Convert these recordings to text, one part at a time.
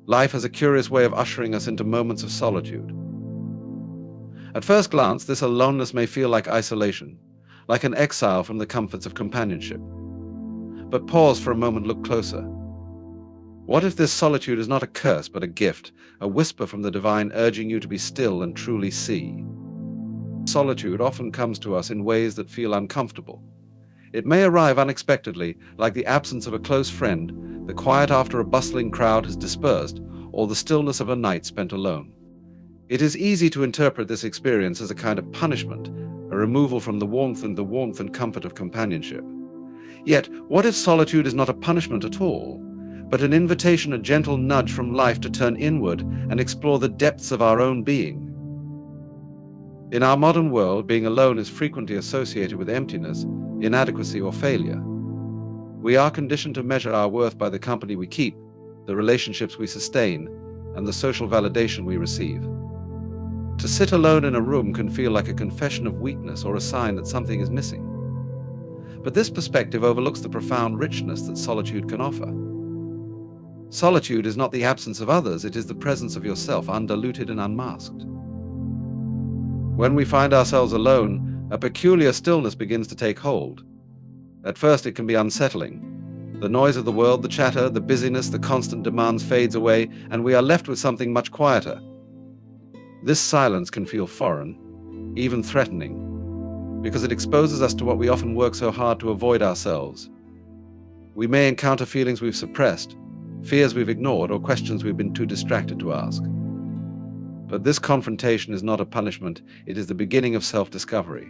Life has a curious way of ushering us into moments of solitude. At first glance, this aloneness may feel like isolation, like an exile from the comforts of companionship. But pause for a moment, look closer. What if this solitude is not a curse, but a gift, a whisper from the divine urging you to be still and truly see? Solitude often comes to us in ways that feel uncomfortable. It may arrive unexpectedly, like the absence of a close friend, the quiet after a bustling crowd has dispersed, or the stillness of a night spent alone. It is easy to interpret this experience as a kind of punishment, a removal from the warmth and comfort of companionship. Yet, what if solitude is not a punishment at all, but an invitation, a gentle nudge from life to turn inward and explore the depths of our own being? In our modern world, being alone is frequently associated with emptiness, inadequacy, or failure. We are conditioned to measure our worth by the company we keep, the relationships we sustain, and the social validation we receive. To sit alone in a room can feel like a confession of weakness or a sign that something is missing. But this perspective overlooks the profound richness that solitude can offer. Solitude is not the absence of others, it is the presence of yourself, undiluted and unmasked. When we find ourselves alone, a peculiar stillness begins to take hold. At first it can be unsettling. The noise of the world, the chatter, the busyness, the constant demands fades away, and we are left with something much quieter. This silence can feel foreign, even threatening, because it exposes us to what we often work so hard to avoid ourselves. We may encounter feelings we've suppressed, fears we've ignored, or questions we've been too distracted to ask. But this confrontation is not a punishment, it is the beginning of self-discovery.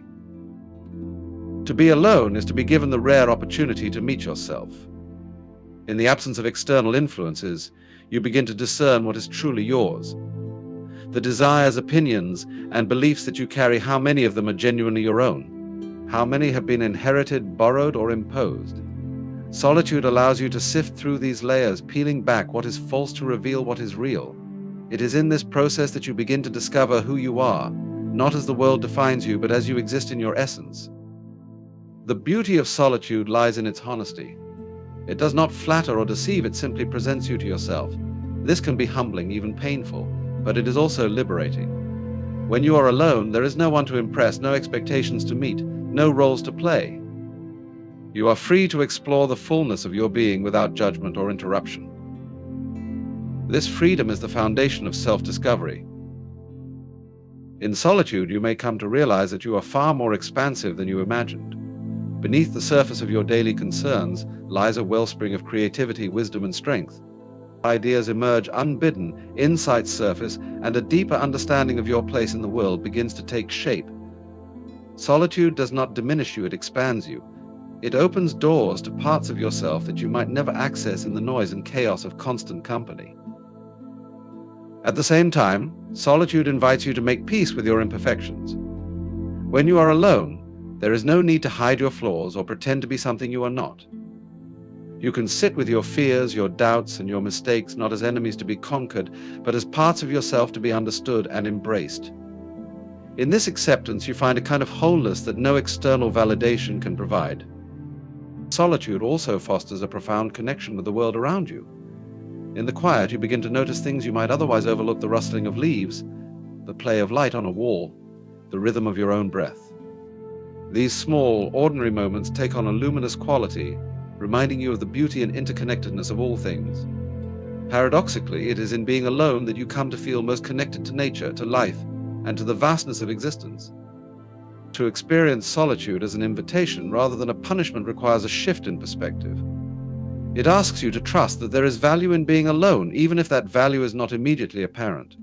To be alone is to be given the rare opportunity to meet yourself. In the absence of external influences, you begin to discern what is truly yours. The desires, opinions, and beliefs that you carry, how many of them are genuinely your own? How many have been inherited, borrowed, or imposed? Solitude allows you to sift through these layers, peeling back what is false to reveal what is real. It is in this process that you begin to discover who you are, not as the world defines you, but as you exist in your essence. The beauty of solitude lies in its honesty. It does not flatter or deceive, it simply presents you to yourself. This can be humbling, even painful, but it is also liberating. When you are alone, there is no one to impress, no expectations to meet, no roles to play. You are free to explore the fullness of your being without judgment or interruption. This freedom is the foundation of self-discovery. In solitude, you may come to realize that you are far more expansive than you imagined. Beneath the surface of your daily concerns lies a wellspring of creativity, wisdom, and strength. Ideas emerge unbidden, insights surface, and a deeper understanding of your place in the world begins to take shape. Solitude does not diminish you, it expands you. It opens doors to parts of yourself that you might never access in the noise and chaos of constant company. At the same time, solitude invites you to make peace with your imperfections. When you are alone, there is no need to hide your flaws or pretend to be something you are not. You can sit with your fears, your doubts, and your mistakes not as enemies to be conquered, but as parts of yourself to be understood and embraced. In this acceptance, you find a kind of wholeness that no external validation can provide. Solitude also fosters a profound connection with the world around you. In the quiet, you begin to notice things you might otherwise overlook: the rustling of leaves, the play of light on a wall, the rhythm of your own breath. These small, ordinary moments take on a luminous quality, reminding you of the beauty and interconnectedness of all things. Paradoxically, it is in being alone that you come to feel most connected to nature, to life, and to the vastness of existence. To experience solitude as an invitation rather than a punishment requires a shift in perspective. It asks you to trust that there is value in being alone, even if that value is not immediately apparent.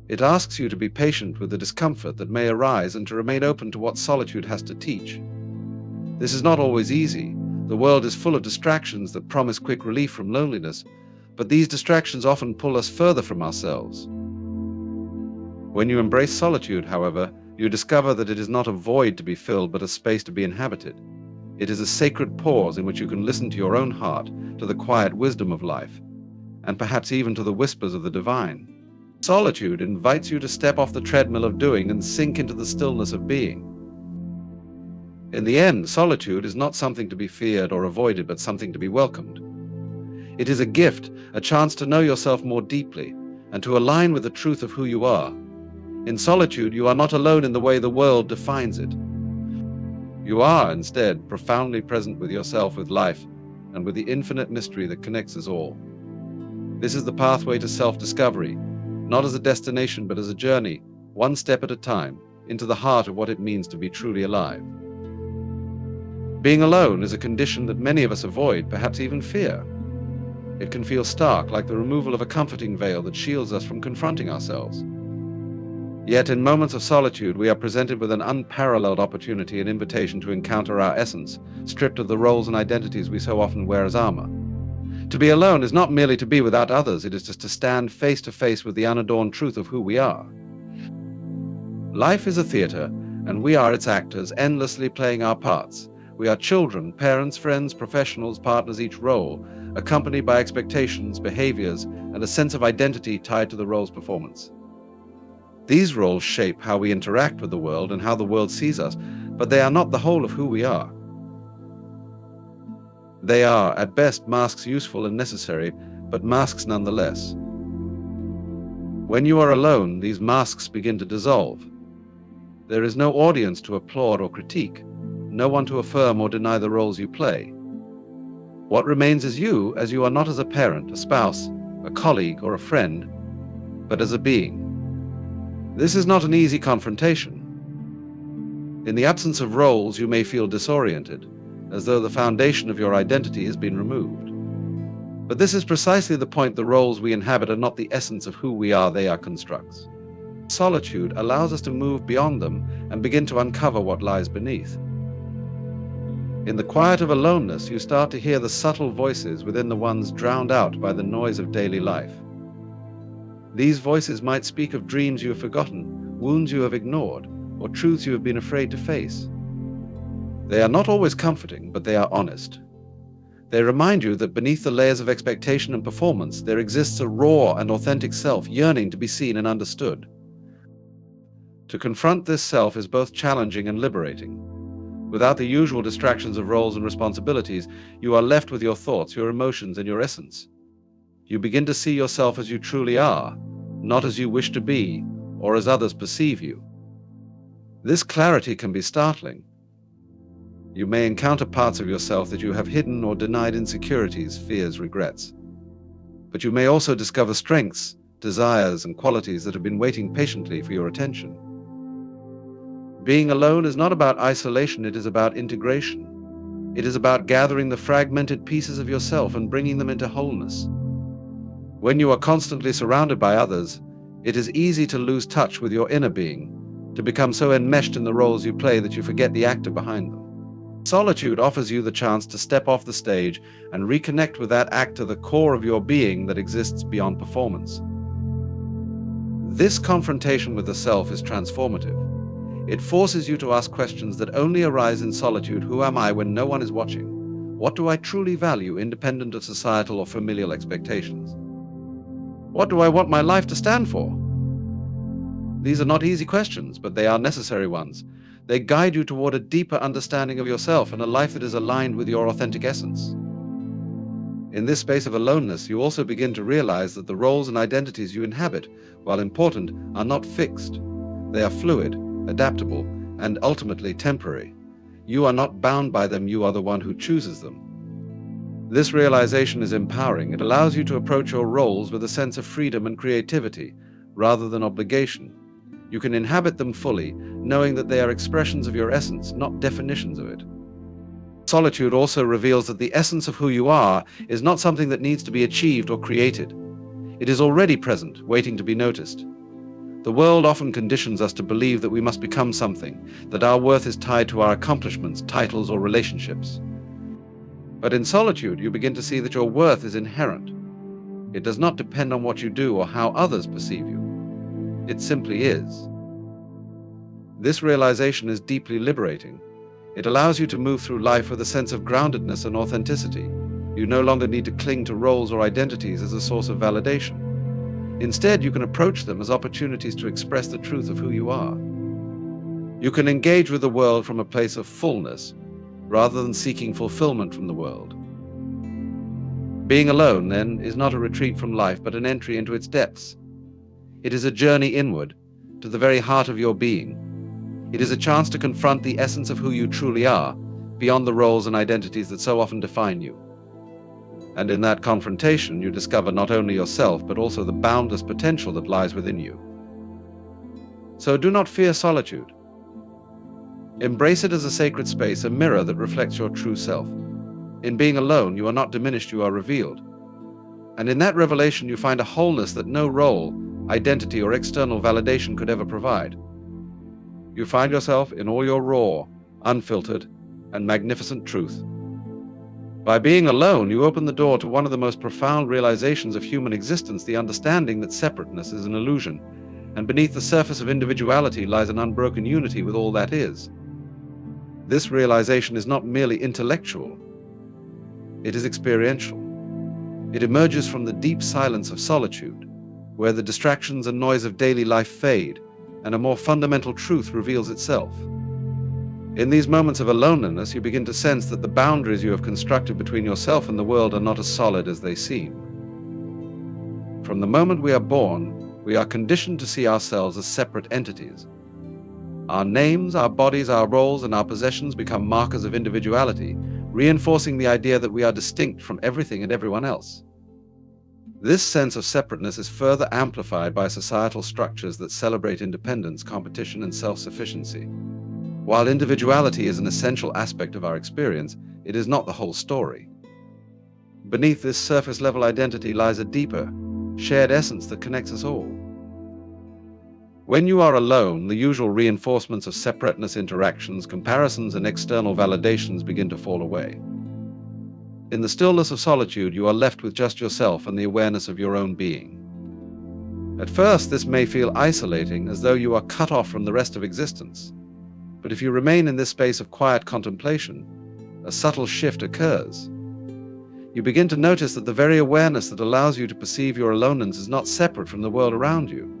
It asks you to be patient with the discomfort that may arise and to remain open to what solitude has to teach. This is not always easy. The world is full of distractions that promise quick relief from loneliness, but these distractions often pull us further from ourselves. When you embrace solitude, however, you discover that it is not a void to be filled, but a space to be inhabited. It is a sacred pause in which you can listen to your own heart, to the quiet wisdom of life, and perhaps even to the whispers of the divine. Solitude invites you to step off the treadmill of doing and sink into the stillness of being. In the end, solitude is not something to be feared or avoided, but something to be welcomed. It is a gift, a chance to know yourself more deeply and to align with the truth of who you are. In solitude, you are not alone in the way the world defines it. You are, instead, profoundly present with yourself, with life, and with the infinite mystery that connects us all. This is the pathway to self-discovery, not as a destination but as a journey, one step at a time, into the heart of what it means to be truly alive. Being alone is a condition that many of us avoid, perhaps even fear. It can feel stark, like the removal of a comforting veil that shields us from confronting ourselves. Yet in moments of solitude, we are presented with an unparalleled opportunity and invitation to encounter our essence, stripped of the roles and identities we so often wear as armor. To be alone is not merely to be without others, it is just to stand face to face with the unadorned truth of who we are. Life is a theater, and we are its actors, endlessly playing our parts. We are children, parents, friends, professionals, partners, each role, accompanied by expectations, behaviors, and a sense of identity tied to the role's performance. These roles shape how we interact with the world and how the world sees us, but they are not the whole of who we are. They are, at best, masks useful and necessary, but masks nonetheless. When you are alone, these masks begin to dissolve. There is no audience to applaud or critique, no one to affirm or deny the roles you play. What remains is you, as you are not as a parent, a spouse, a colleague, or a friend, but as a being. This is not an easy confrontation. In the absence of roles, you may feel disoriented, as though the foundation of your identity has been removed. But this is precisely the point. The roles we inhabit are not the essence of who we are, they are constructs. Solitude allows us to move beyond them and begin to uncover what lies beneath. In the quiet of aloneness, you start to hear the subtle voices within the ones drowned out by the noise of daily life. These voices might speak of dreams you have forgotten, wounds you have ignored, or truths you have been afraid to face. They are not always comforting, but they are honest. They remind you that beneath the layers of expectation and performance, there exists a raw and authentic self yearning to be seen and understood. To confront this self is both challenging and liberating. Without the usual distractions of roles and responsibilities, you are left with your thoughts, your emotions, and your essence. You begin to see yourself as you truly are, not as you wish to be, or as others perceive you. This clarity can be startling. You may encounter parts of yourself that you have hidden or denied, insecurities, fears, regrets. But you may also discover strengths, desires, and qualities that have been waiting patiently for your attention. Being alone is not about isolation, it is about integration. It is about gathering the fragmented pieces of yourself and bringing them into wholeness. When you are constantly surrounded by others, it is easy to lose touch with your inner being, to become so enmeshed in the roles you play that you forget the actor behind them. Solitude offers you the chance to step off the stage and reconnect with that actor, the core of your being that exists beyond performance. This confrontation with the self is transformative. It forces you to ask questions that only arise in solitude. Who am I when no one is watching? What do I truly value, independent of societal or familial expectations? What do I want my life to stand for? These are not easy questions, but they are necessary ones. They guide you toward a deeper understanding of yourself and a life that is aligned with your authentic essence. In this space of aloneness, you also begin to realize that the roles and identities you inhabit, while important, are not fixed. They are fluid, adaptable, and ultimately temporary. You are not bound by them, you are the one who chooses them. This realization is empowering. It allows you to approach your roles with a sense of freedom and creativity, rather than obligation. You can inhabit them fully, knowing that they are expressions of your essence, not definitions of it. Solitude also reveals that the essence of who you are is not something that needs to be achieved or created. It is already present, waiting to be noticed. The world often conditions us to believe that we must become something, that our worth is tied to our accomplishments, titles, or relationships. But in solitude, you begin to see that your worth is inherent. It does not depend on what you do or how others perceive you. It simply is. This realization is deeply liberating. It allows you to move through life with a sense of groundedness and authenticity. You no longer need to cling to roles or identities as a source of validation. Instead, you can approach them as opportunities to express the truth of who you are. You can engage with the world from a place of fullness, rather than seeking fulfillment from the world. Being alone, then, is not a retreat from life, but an entry into its depths. It is a journey inward, to the very heart of your being. It is a chance to confront the essence of who you truly are, beyond the roles and identities that so often define you. And in that confrontation, you discover not only yourself, but also the boundless potential that lies within you. So do not fear solitude. Embrace it as a sacred space, a mirror that reflects your true self. In being alone, you are not diminished, you are revealed. And in that revelation, you find a wholeness that no role, identity, or external validation could ever provide. You find yourself in all your raw, unfiltered, and magnificent truth. By being alone, you open the door to one of the most profound realizations of human existence, the understanding that separateness is an illusion, and beneath the surface of individuality lies an unbroken unity with all that is. This realization is not merely intellectual, it is experiential. It emerges from the deep silence of solitude, where the distractions and noise of daily life fade, and a more fundamental truth reveals itself. In these moments of aloneness, you begin to sense that the boundaries you have constructed between yourself and the world are not as solid as they seem. From the moment we are born, we are conditioned to see ourselves as separate entities. Our names, our bodies, our roles, and our possessions become markers of individuality, reinforcing the idea that we are distinct from everything and everyone else. This sense of separateness is further amplified by societal structures that celebrate independence, competition, and self-sufficiency. While individuality is an essential aspect of our experience, it is not the whole story. Beneath this surface-level identity lies a deeper, shared essence that connects us all. When you are alone, the usual reinforcements of separateness interactions, comparisons, and external validations begin to fall away. In the stillness of solitude, you are left with just yourself and the awareness of your own being. At first, this may feel isolating, as though you are cut off from the rest of existence. But if you remain in this space of quiet contemplation, a subtle shift occurs. You begin to notice that the very awareness that allows you to perceive your aloneness is not separate from the world around you.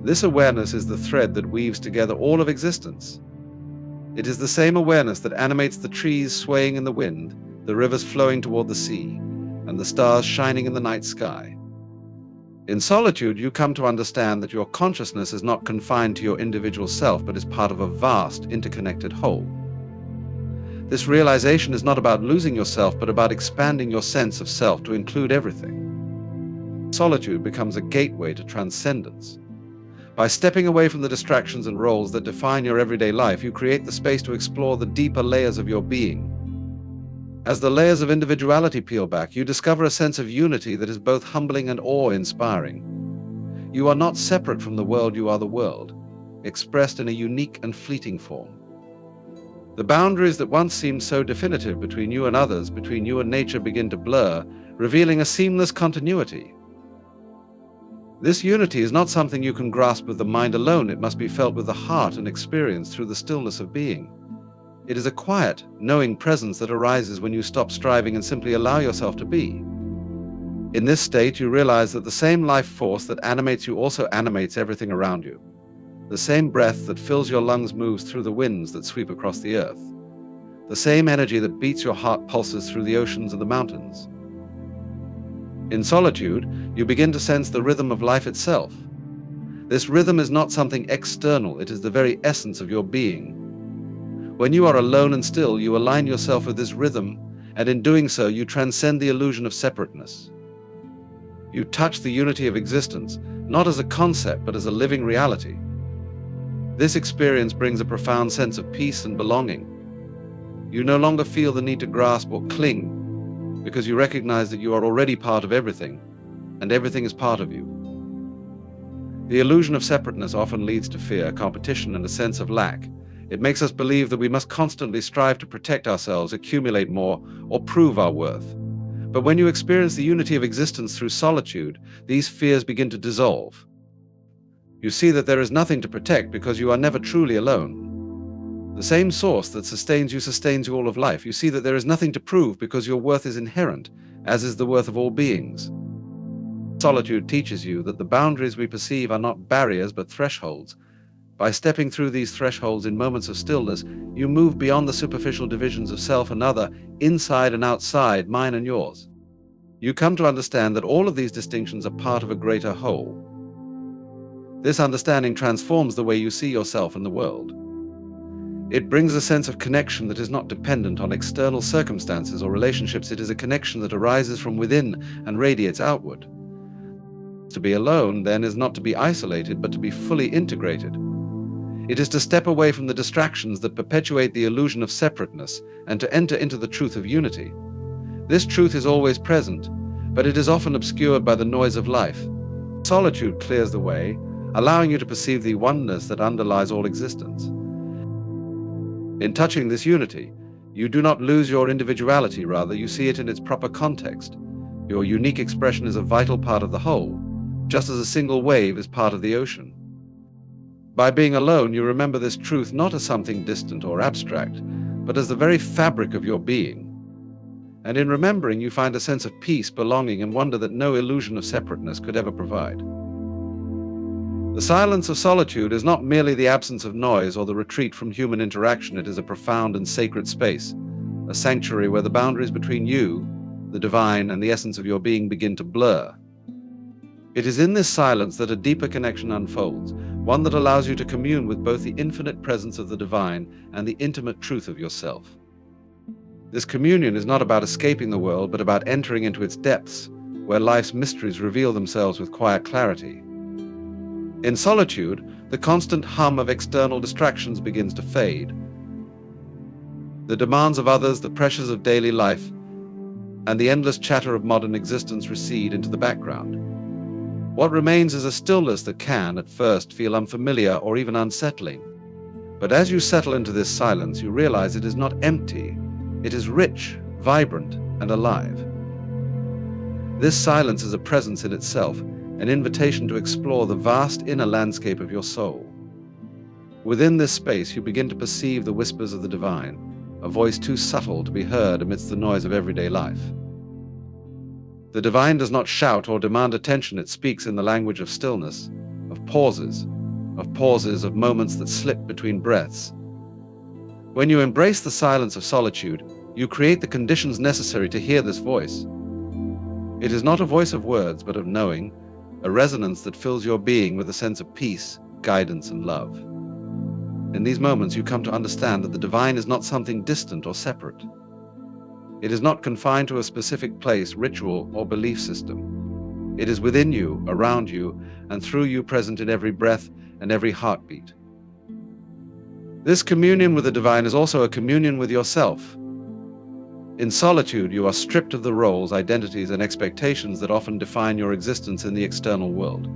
This awareness is the thread that weaves together all of existence. It is the same awareness that animates the trees swaying in the wind, the rivers flowing toward the sea, and the stars shining in the night sky. In solitude, you come to understand that your consciousness is not confined to your individual self, but is part of a vast, interconnected whole. This realization is not about losing yourself, but about expanding your sense of self to include everything. Solitude becomes a gateway to transcendence. By stepping away from the distractions and roles that define your everyday life, you create the space to explore the deeper layers of your being. As the layers of individuality peel back, you discover a sense of unity that is both humbling and awe-inspiring. You are not separate from the world, you are the world, expressed in a unique and fleeting form. The boundaries that once seemed so definitive between you and others, between you and nature, begin to blur, revealing a seamless continuity. This unity is not something you can grasp with the mind alone, it must be felt with the heart and experienced through the stillness of being. It is a quiet, knowing presence that arises when you stop striving and simply allow yourself to be. In this state, you realize that the same life force that animates you also animates everything around you. The same breath that fills your lungs moves through the winds that sweep across the earth. The same energy that beats your heart pulses through the oceans and the mountains. In solitude, you begin to sense the rhythm of life itself. This rhythm is not something external, it is the very essence of your being. When you are alone and still, you align yourself with this rhythm, and in doing so, you transcend the illusion of separateness. You touch the unity of existence, not as a concept, but as a living reality. This experience brings a profound sense of peace and belonging. You no longer feel the need to grasp or cling, because you recognize that you are already part of everything, and everything is part of you. The illusion of separateness often leads to fear, competition, and a sense of lack. It makes us believe that we must constantly strive to protect ourselves, accumulate more, or prove our worth. But when you experience the unity of existence through solitude, these fears begin to dissolve. You see that there is nothing to protect because you are never truly alone. The same source that sustains you all of life. You see that there is nothing to prove because your worth is inherent, as is the worth of all beings. Solitude teaches you that the boundaries we perceive are not barriers but thresholds, By stepping through these thresholds in moments of stillness, you move beyond the superficial divisions of self and other, inside and outside, mine and yours. You come to understand that all of these distinctions are part of a greater whole. This understanding transforms the way you see yourself and the world. It brings a sense of connection that is not dependent on external circumstances or relationships. It is a connection that arises from within and radiates outward. To be alone, then, is not to be isolated, but to be fully integrated. It is to step away from the distractions that perpetuate the illusion of separateness and to enter into the truth of unity. This truth is always present, but it is often obscured by the noise of life. Solitude clears the way, allowing you to perceive the oneness that underlies all existence. In touching this unity, you do not lose your individuality, rather, you see it in its proper context. Your unique expression is a vital part of the whole, just as a single wave is part of the ocean. By being alone, you remember this truth not as something distant or abstract, but as the very fabric of your being. And in remembering, you find a sense of peace, belonging, and wonder that no illusion of separateness could ever provide. The silence of solitude is not merely the absence of noise or the retreat from human interaction. It is a profound and sacred space, a sanctuary where the boundaries between you, the divine, and the essence of your being begin to blur. It is in this silence that a deeper connection unfolds, one that allows you to commune with both the infinite presence of the divine and the intimate truth of yourself. This communion is not about escaping the world, but about entering into its depths, where life's mysteries reveal themselves with quiet clarity. In solitude, the constant hum of external distractions begins to fade. The demands of others, the pressures of daily life, and the endless chatter of modern existence recede into the background. What remains is a stillness that can, at first, feel unfamiliar or even unsettling. But as you settle into this silence, you realize it is not empty. It is rich, vibrant, and alive. This silence is a presence in itself, an invitation to explore the vast inner landscape of your soul. Within this space, you begin to perceive the whispers of the divine, a voice too subtle to be heard amidst the noise of everyday life. The divine does not shout or demand attention. It speaks in the language of stillness, of pauses, of moments that slip between breaths. When you embrace the silence of solitude, you create the conditions necessary to hear this voice. It is not a voice of words, but of knowing, a resonance that fills your being with a sense of peace, guidance, and love. In these moments, you come to understand that the divine is not something distant or separate. It is not confined to a specific place, ritual, or belief system. It is within you, around you, and through you, present in every breath and every heartbeat. This communion with the divine is also a communion with yourself. In solitude, you are stripped of the roles, identities, and expectations that often define your existence in the external world.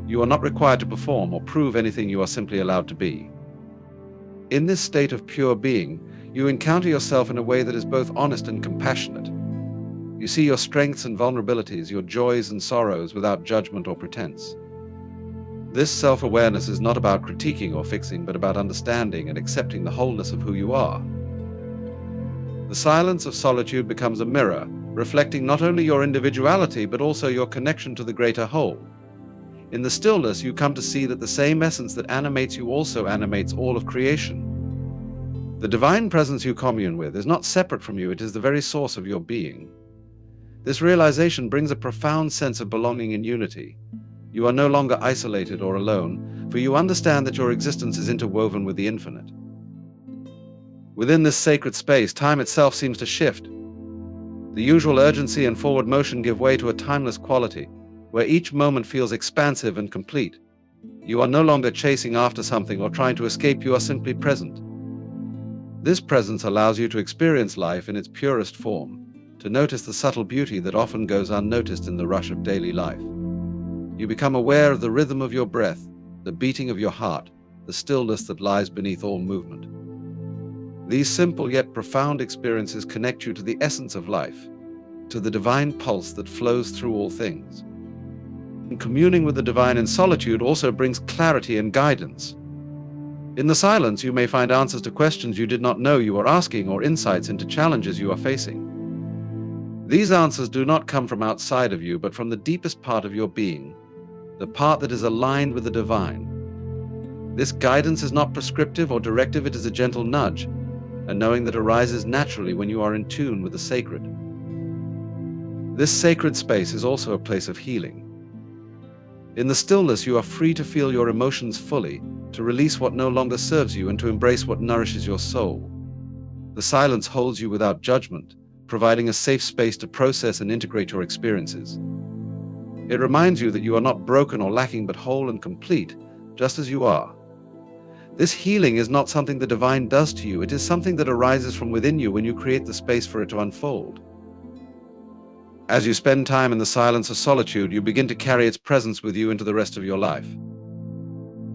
You are not required to perform or prove anything. You are simply allowed to be. In this state of pure being, you encounter yourself in a way that is both honest and compassionate. You see your strengths and vulnerabilities, your joys and sorrows, without judgment or pretense. This self-awareness is not about critiquing or fixing, but about understanding and accepting the wholeness of who you are. The silence of solitude becomes a mirror, reflecting not only your individuality, but also your connection to the greater whole. In the stillness, you come to see that the same essence that animates you also animates all of creation. The divine presence you commune with is not separate from you. It is the very source of your being. This realization brings a profound sense of belonging and unity. You are no longer isolated or alone, for you understand that your existence is interwoven with the infinite. Within this sacred space, time itself seems to shift. The usual urgency and forward motion give way to a timeless quality, where each moment feels expansive and complete. You are no longer chasing after something or trying to escape. You are simply present. This presence allows you to experience life in its purest form, to notice the subtle beauty that often goes unnoticed in the rush of daily life. You become aware of the rhythm of your breath, the beating of your heart, the stillness that lies beneath all movement. These simple yet profound experiences connect you to the essence of life, to the divine pulse that flows through all things. And communing with the divine in solitude also brings clarity and guidance. In the silence, you may find answers to questions you did not know you were asking, or insights into challenges you are facing. These answers do not come from outside of you, but from the deepest part of your being, the part that is aligned with the divine. This guidance is not prescriptive or directive, it is a gentle nudge, a knowing that arises naturally when you are in tune with the sacred. This sacred space is also a place of healing. In the stillness, you are free to feel your emotions fully, to release what no longer serves you, and to embrace what nourishes your soul. The silence holds you without judgment, providing a safe space to process and integrate your experiences. It reminds you that you are not broken or lacking, but whole and complete, just as you are. This healing is not something the divine does to you, it is something that arises from within you when you create the space for it to unfold. As you spend time in the silence of solitude, you begin to carry its presence with you into the rest of your life.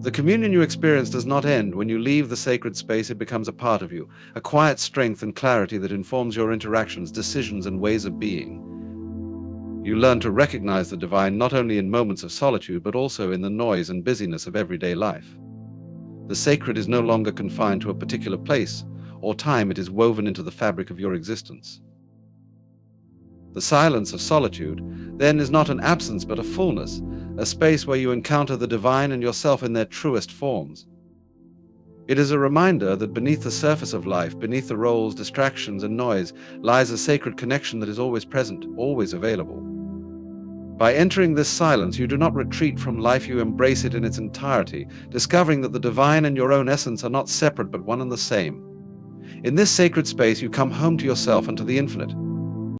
The communion you experience does not end. When you leave the sacred space, it becomes a part of you, a quiet strength and clarity that informs your interactions, decisions, and ways of being. You learn to recognize the divine not only in moments of solitude, but also in the noise and busyness of everyday life. The sacred is no longer confined to a particular place or time, it is woven into the fabric of your existence. The silence of solitude, then, is not an absence but a fullness, a space where you encounter the divine and yourself in their truest forms. It is a reminder that beneath the surface of life, beneath the roles, distractions, and noise, lies a sacred connection that is always present, always available. By entering this silence, you do not retreat from life, you embrace it in its entirety, discovering that the divine and your own essence are not separate but one and the same. In this sacred space, you come home to yourself and to the infinite.